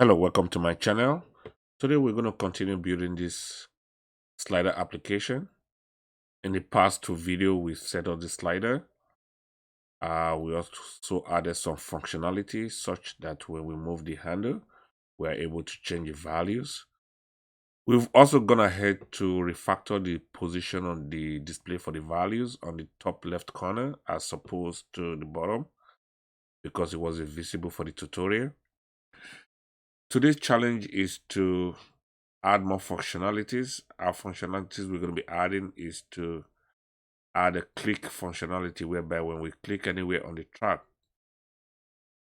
Hello, welcome to my channel. Today we're going to continue building this slider application. In the past two video, we set up the slider. We also added some functionality such that when we move the handle, we're able to change the values. We've also gone ahead to refactor the position on the display for the values on the top left corner as opposed to the bottom because it was invisible for the tutorial. Today's challenge is to add more functionalities. Our functionalities we're going to be adding is to add a click functionality whereby when we click anywhere on the track,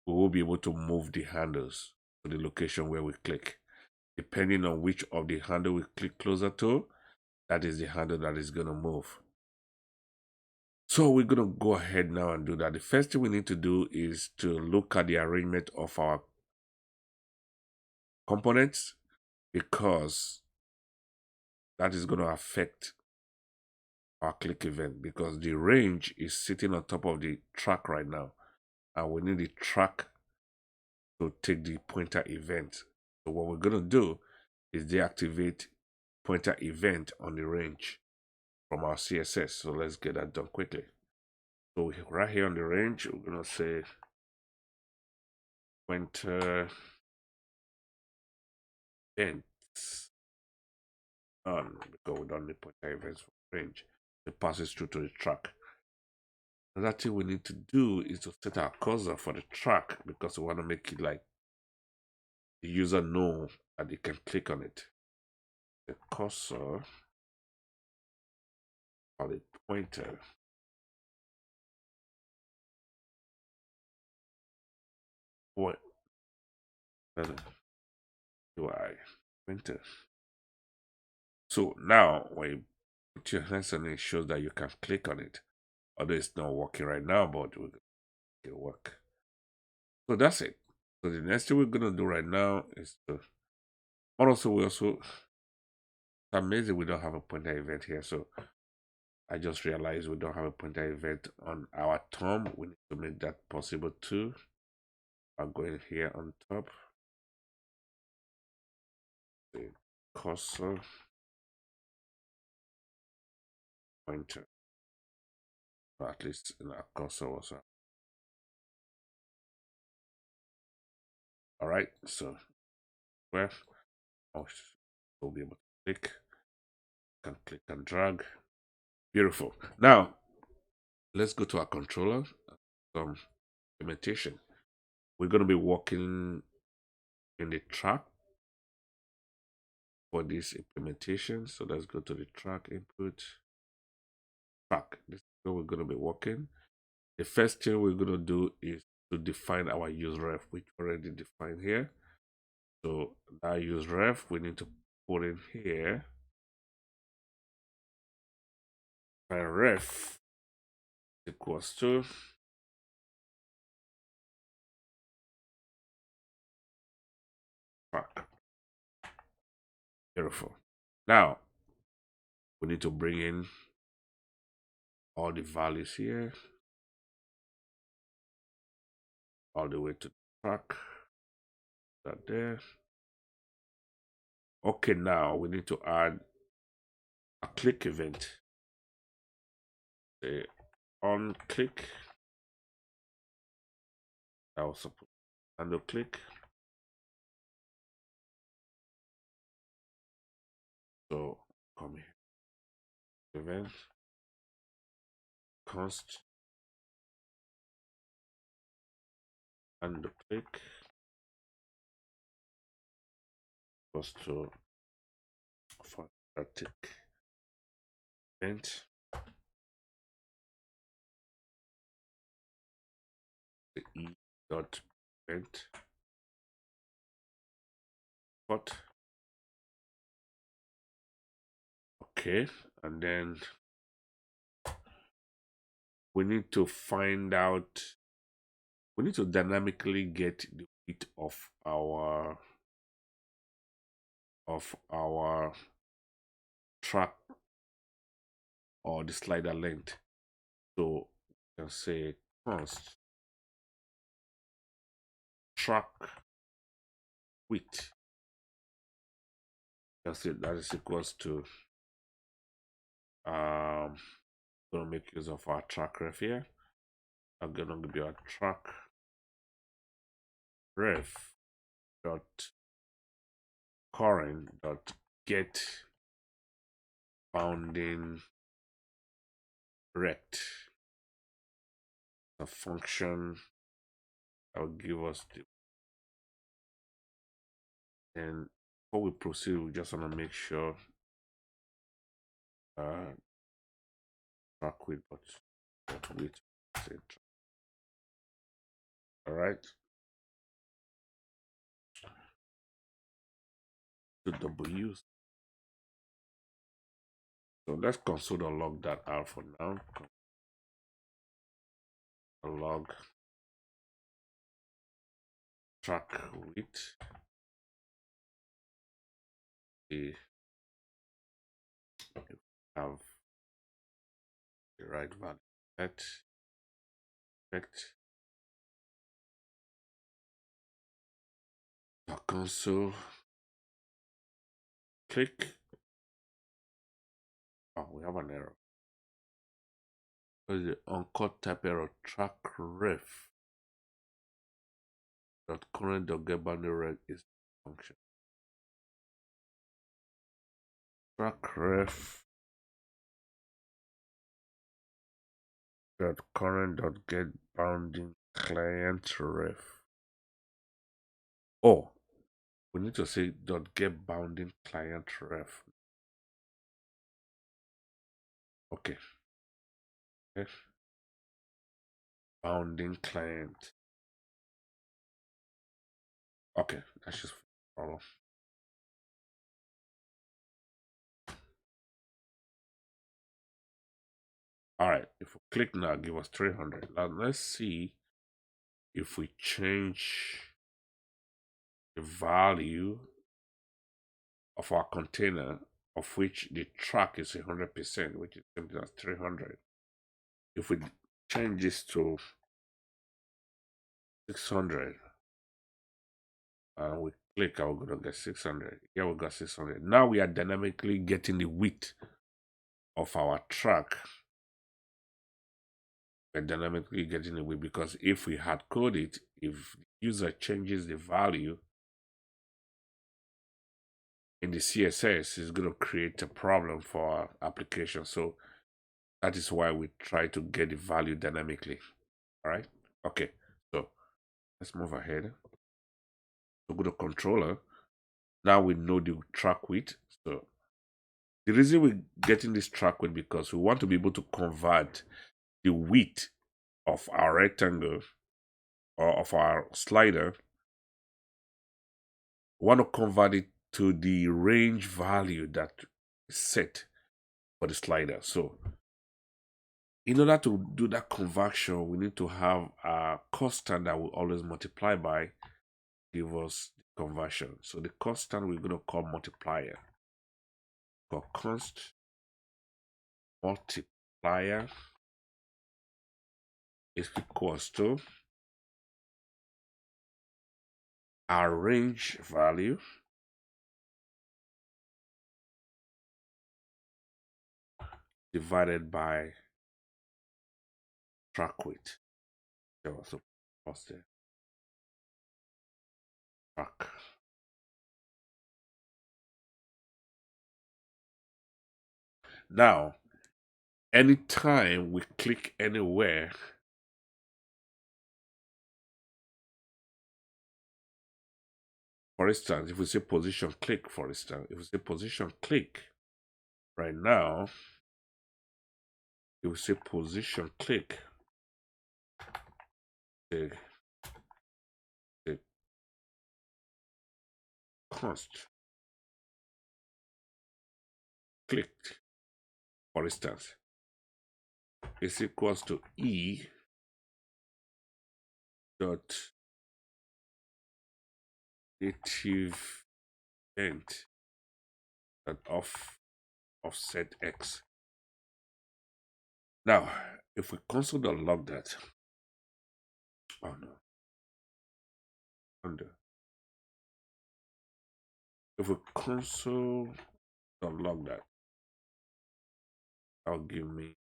we will be able to move the handles to the location where we click. Depending on which of the handle we click closer to, that is the handle that is going to move. So we're going to go ahead now and do that. The first thing we need to do is to look at the arrangement of our components because that is going to affect our click event because the range is sitting on top of the track right now and we need the track to take the pointer event. So what we're going to do is deactivate pointer event on the range from our CSS. So let's get that done quickly. So right here on the range, we're going to say pointer events on because we don't need pointer events for range. It passes through to the track. Another thing we need to do is to set our cursor for the track because we want to make it like the user know that they can click on it. The cursor or the pointer. What do I pointer? So now when you put your hands on it, it shows that you can click on it. Although it's not working right now, but we'll make it work. So that's it. So the next thing we're gonna do right now is to also it's amazing we don't have a pointer event here. So I just realized we don't have a pointer event on our thumb. We need to make that possible too. I'm going here on top. The cursor pointer. Or at least in our cursor also. Alright, so where we'll be able to click and drag. Beautiful. Now let's go to our controller. Some implementation. We're going to be working in the track for this implementation. So let's go to the track input. Track. This is where we're going to be working. The first thing we're going to do is to define our use ref, which already defined here. So that use ref, we need to put in here. And ref equals to track. Beautiful. Now we need to bring in all the values here all the way to the track. That there. Okay, now we need to add a click event. Say on click. That was supposed to handle click. So come here. Event const and the click was to for static event. The e dot event what okay, and then we need to find out we need to dynamically get the width of our track or the slider length. So you can say const track width. That's it. That is equals to gonna make use of our track ref here. I'm gonna give you a track ref dot current dot get bounding rect. A function that will give us the. And before we proceed, we just want to make sure track width, but width. All right. The W's. So let's console log that out for now. Log track width. We have the right value. Effect. Console. Click. Oh, we have an error. What is the uncaught type error? Track ref dot current dot get boundary reg is the function. Track ref dot current dot get bounding client ref. Oh, we need to say dot get bounding client ref. Okay. Yes. Bounding client. Okay, that's just problem. All right, if we click now, give us 300. Now let's see if we change the value of our container, of which the track is 100%, which is something as 300. If we change this to 600 and we click, we're going to get 600. Here we got 600. Now we are dynamically getting the width of our track. We're dynamically getting the width because if we hard code it, if the user changes the value in the CSS, it's going to create a problem for our application. So that is why we try to get the value dynamically. All right. Okay. So let's move ahead. So go to controller. Now we know the track width. So the reason we're getting this track width because we want to be able to convert the width of our rectangle or of our slider. We want to convert it to the range value that is set for the slider. So in order to do that conversion, we need to have a constant that will always multiply by, give us the conversion. So the constant we're going to call multiplier. For const multiplier is equals to our range value divided by track width. So what's the track? Now, anytime we click anywhere, for instance, if we say position click, for instance, if we say position click right now, if we say position click, the const clicked, for instance, is equals to e dot native int dot offset x. Now, if we console.log that, oh no, undo. If we console unlock that, that'll give me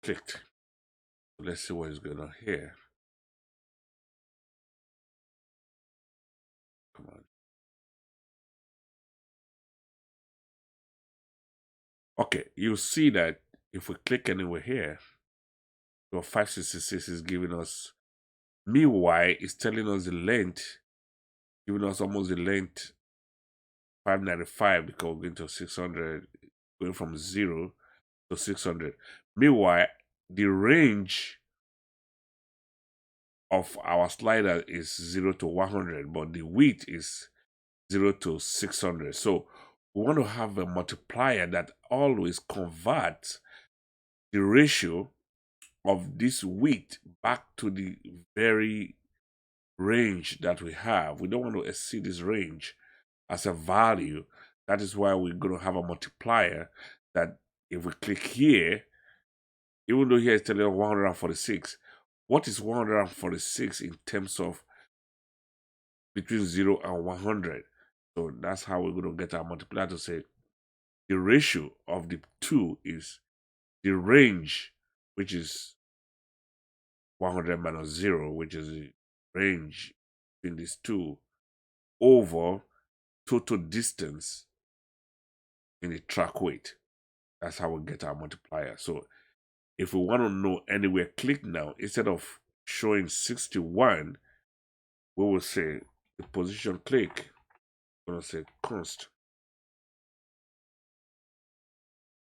clicked. Let's see what is going on here. Come on. Okay, you'll see that if we click anywhere here, your 566 is giving us, meanwhile, it's telling us the length, giving us almost the length 595 because we're going to 600, going from 0 to 600. Meanwhile, the range of our slider is 0 to 100, but the width is 0 to 600. So we want to have a multiplier that always converts the ratio of this width back to the very range that we have. We don't want to exceed this range as a value. That is why we're going to have a multiplier that if we click here, even though here it's telling us 146, what is 146 in terms of between 0 and 100? So that's how we're going to get our multiplier to say the ratio of the two is the range, which is 100 minus 0, which is the range between these two, over total distance in the track weight. That's how we get our multiplier. So if we want to know anywhere, click now. Instead of showing 61, we will say the position click. We're going to say const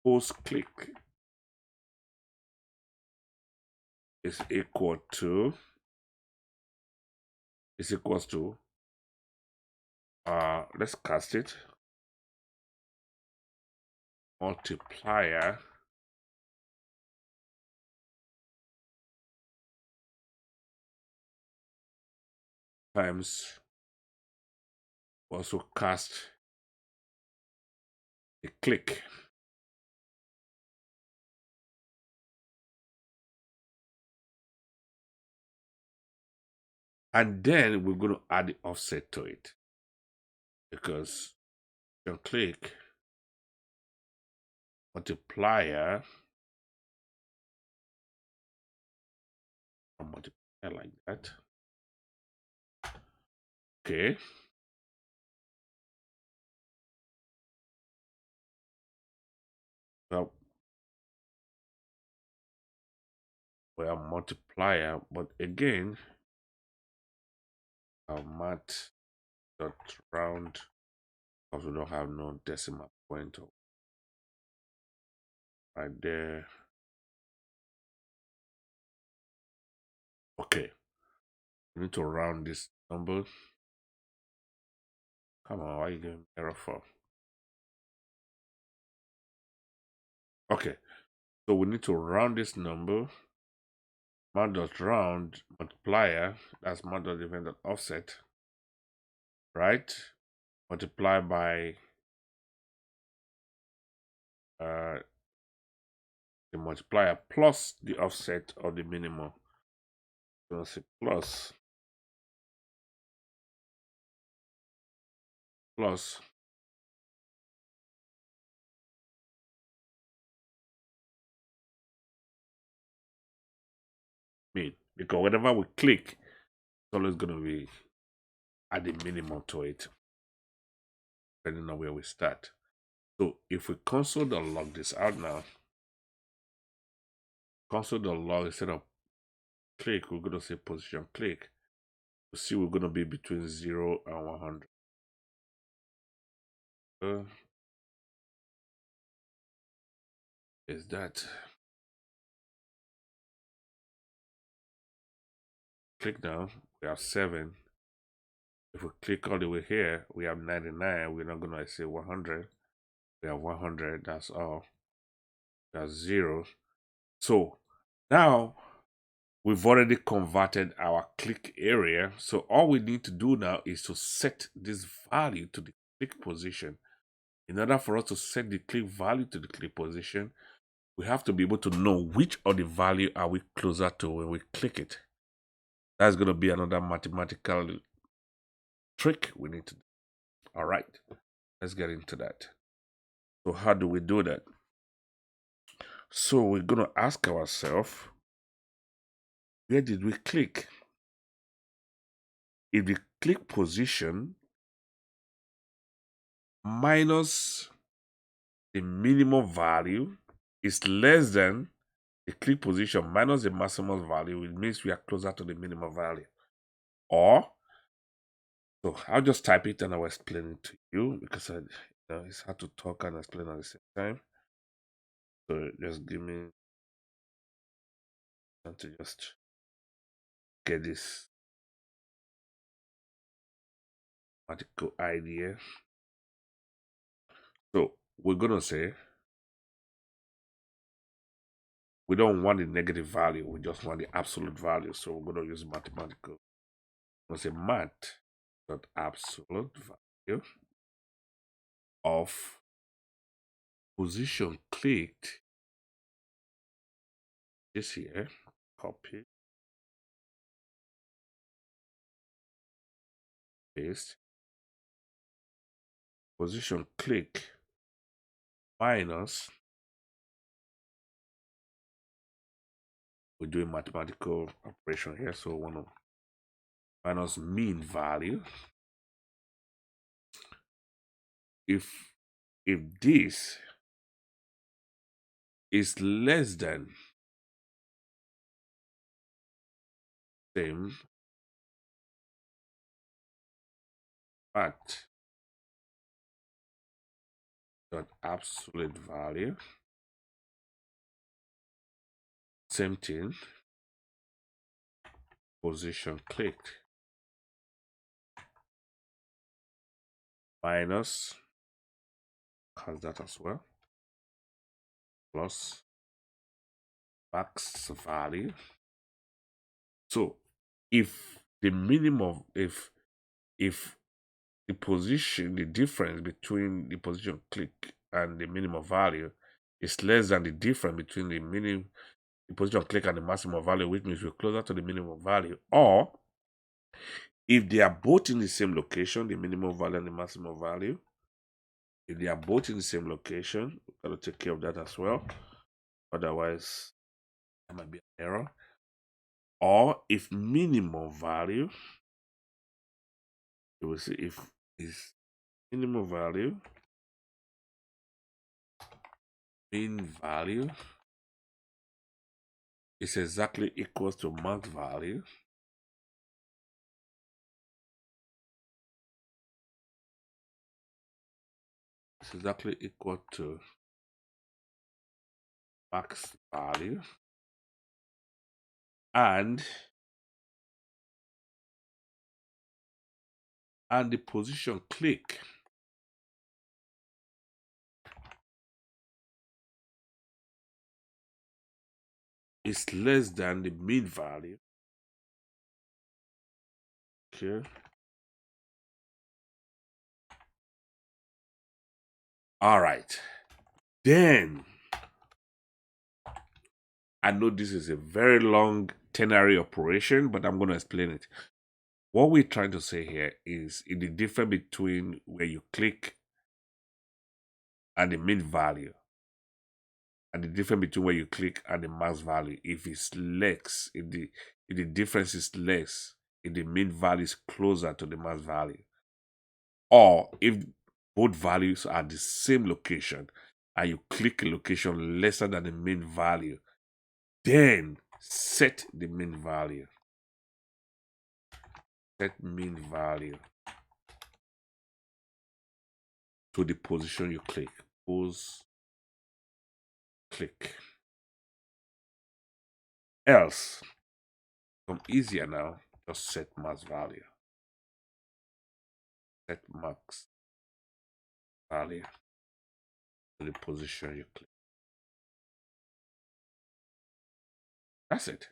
post click is equals to let's cast it, multiplier times, also cast the click. And then we're going to add the offset to it, because you can click multiplier and multiply like that. Okay. Well, we have multiplier, but again, our math dot round, because we don't have no decimal point right there. Okay, we need to round this number. Come on, why are you getting error for? Okay, so we need to round this number. Math dot round multiplier, that's math dot event dot offset, right? Multiply by the multiplier plus the offset of the minimum. So say plus mean, because whenever we click, it's always going to be at the minimum to it, depending on where we start. So if we console.log this out now, console.log, instead of click, we're going to say position click. You see, we're going to be between 0 and 100. Is that? Click down, we have 7. If we click all the way here, we have 99. We're not going to say 100. We have 100. That's all. That's 0. So now we've already converted our click area. So all we need to do now is to set this value to the click position. In order for us to set the click value to the click position, we have to be able to know which of the value are we closer to when we click it. That's going to be another mathematical trick we need to do. All right, let's get into that. So how do we do that? So we're going to ask ourselves, where did we click? If the click position minus the minimum value is less than the click position minus the maximum value, it means we are closer to the minimum value. Or, so I'll just type it and I'll explain it to you because it's hard to talk and explain at the same time. So just give me time to just get this article idea. So we're gonna say we don't want the negative value, we just want the absolute value. So we're gonna use mathematical. We're gonna say math dot absolute value of position clicked this here, copy, paste, position click minus, we're doing mathematical operation here, so we want to minus mean value. If this is less than same fact dot absolute value, same thing, position clicked minus, has that as well, plus max value. So if the minimum, if the position, the difference between the position click and the minimum value is less than the difference between the position click and the maximum value, which means we're closer to the minimum value. Or if they are both in the same location, the minimum value and the maximum value, if they are both in the same location, we've got to take care of that as well. Otherwise, there might be an error. Or if minimum value, you will see if is minimum value, mean value is exactly equals to max value, it's exactly equal to max value, and the position click is less than the mean value. Okay. All right. Then I know this is a very long ternary operation, but I'm going to explain it. What we're trying to say here is in the difference between where you click and the mean value, and the difference between where you click and the max value. If it's less, if the difference is less, if the mean value is closer to the max value, or if both values are the same location and you click a location lesser than the mean value, then set the mean value. Set mean value to the position you click. Pose click. Else, become easier now, just set max value. Set max value to the position you click. That's it.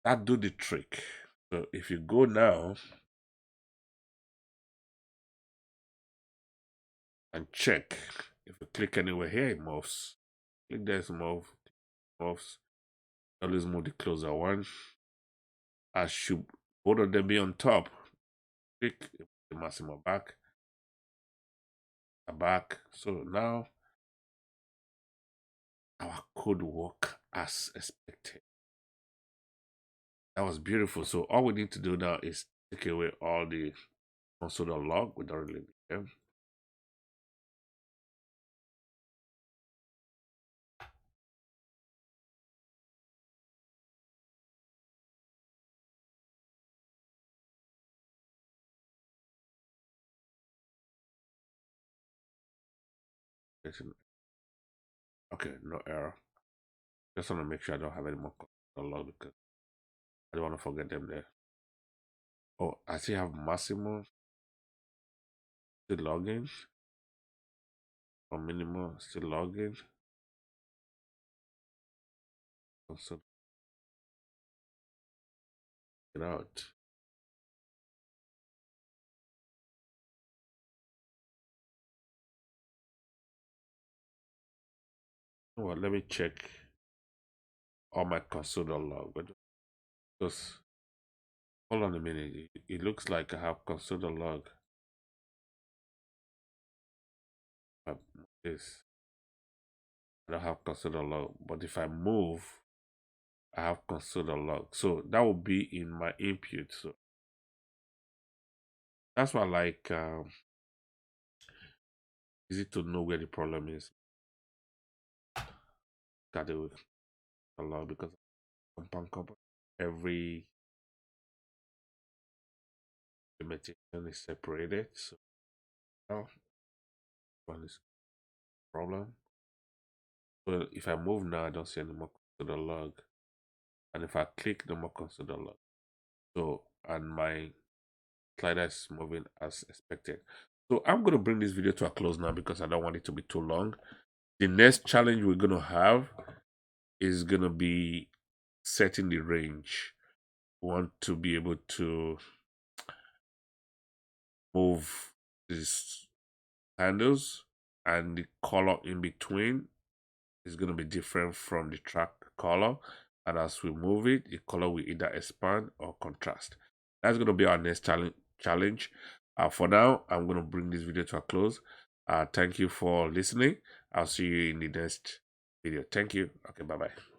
That do the trick. So if you go now and check, if you click anywhere here, it moves. Click there, moves. Always move the closer one. Should both of them be on top. Click the maximum back. are back. So now our code work as expected. That was beautiful. So all we need to do now is take away all the console log. We don't really need them. Okay, no error. Just want to make sure I don't have any more console log because I don't want to forget them there. Oh, I still have Massimo still login or minimal still login. So get out. Well, let me check all my console log. But just hold on a minute. It looks like I have console log. This I don't have console log, but if I move, I have console log. So that will be in my input. So that's why I like easy to know where the problem is. Got it with a log because compound component. Every implementation is separated. So now one is problem. So if I move now, I don't see any more console log. And if I click, no more console log. So and my slider is moving as expected. So I'm going to bring this video to a close now because I don't want it to be too long. The next challenge we're going to have is going to be setting the range. We want to be able to move these handles, and the color in between is going to be different from the track color. And as we move it, the color will either expand or contrast. That's going to be our next challenge. For now, I'm going to bring this video to a close. Thank you for listening. I'll see you in the next video. Thank you. Okay, bye-bye.